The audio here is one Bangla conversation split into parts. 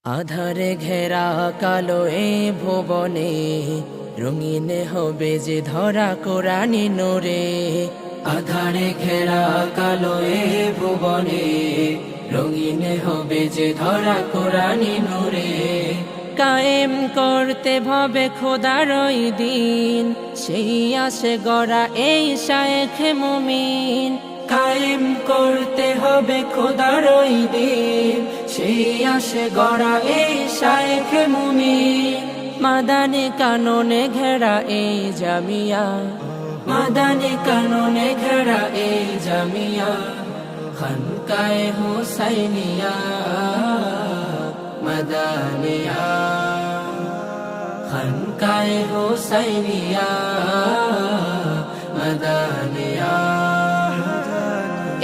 আধারে ঘেরা কালো এ ভুবনে, রঙিন হবে যে ধরা কোরআনি নূরে। আধারে ঘেরা কালো এ ভুবনে, রঙিন হবে যে ধরা কোরআনি নূরে। কায়েম করতে ভবে খোদার ওই দিন, সেই আসে গড়া এই শায়েখ মুমিন। কায়েম করতে হবে খোদার ওই দিন, সেই আসে গড়া এই শায়েখ মুমিন। মাদানী কাননে ঘেরা এই জামিয়া, মাদানী কাননে ঘেরা এই জামিয়া। খানকায়ে হুসাইনিয়া মাদানিয়া, খানকায়ে হুসাইনিয়া মাদানিয়া।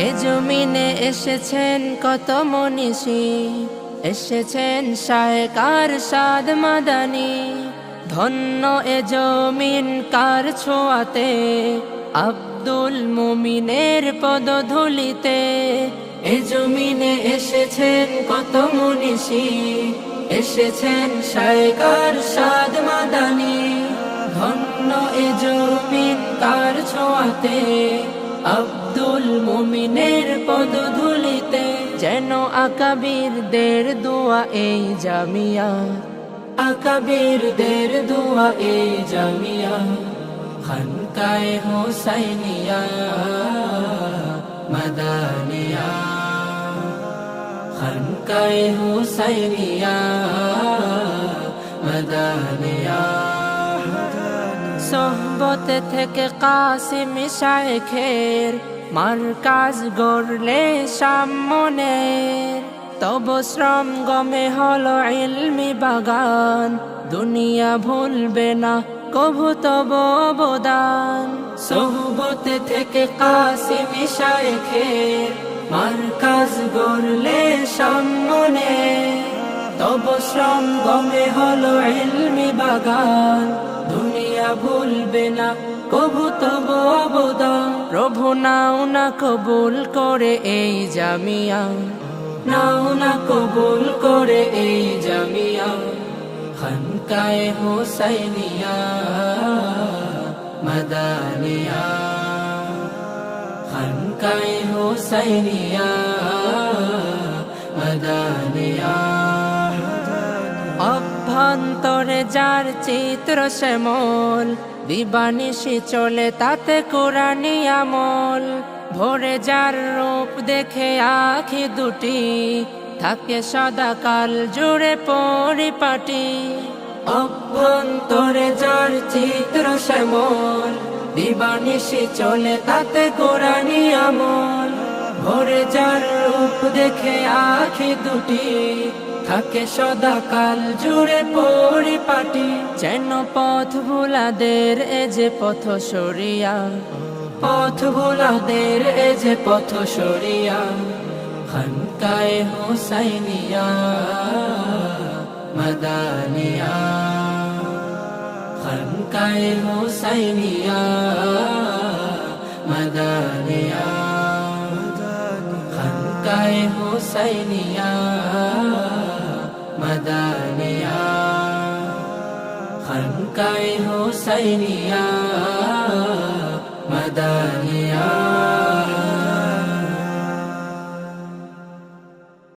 এ জমিনে এসেছেন কত মনীষী, এসেছেন শায়েখ আরশাদ মাদানী। ধন্য এ জমিন কার ছোঁয়াতে, আব্দুল মুমিনের পদধূলিতে। এ জমিনে এসেছেন কত মনীষী, এসেছেন শায়েখ আরশাদ মাদানী। ধন্য এ জমিন কার ছোঁয়াতে, আব্দুল মুমিনের পদধূলিতে। যেন আকাবিরদের দোয়া এই জামিয়া, আকাবিরদের দোয়া এই জামিয়া। খানকায়ে হুসাইনিয়া মাদানিয়া, খানকায়ে হুসাইনিয়া মাদানিয়া। সোহবত থেকে কাসিম শায়েখের মারকাজ গড়লে সামনের। তব শ্রম গমে হলো ইলমি বাগান, দুনিয়া ভুলবে না কভু তব অবদান। সোহবত থেকে কাসিম শায়েখের মারকাজ গড়লে সামনের। তব শ্রম গমে হলো ইলমি বাগান, দুনিয়া ভুলবে না কভু তব অবদান। প্রভু নাও না কবুল করে এই জামিয়া, নাও না কবুল করে এই জামিয়া। খানকায়ে হুসাইনিয়া মাদানিয়া, খানকায়ে হুসাইনিয়া মাদানিয়া। অভ্যন্তরে যার চিত্র শ্যামল, দিবানিশি চলে তাতে কোরআনি আমল। ভোরে যার রূপ দেখে আঁখি দুটি, থাকে সদা কাল জুড়ে পরিপাটি। অভ্যন্তরে যার চিত্র শ্যামল, দিবানিশি চলে তাতে কোরআনি আমল। ভোরে যার রূপ দেখে আঁখি দুটি, থাকে সদা কাল জুড়ে পরিপাটি। যেন পথ ভোলাদের এ যে পথ সরিয়া, পথ ভোলাদের এ যে পথ সরিয়া। খানকায়ে হুসাইনিয়া মাদানিয়া, খানকায়ে হুসাইনিয়া মাদানিয়া, খানকায়ে হুসাইনিয়া মাদানিয়া, খানকায়ে হুসাইনিয়া মাদানিয়া।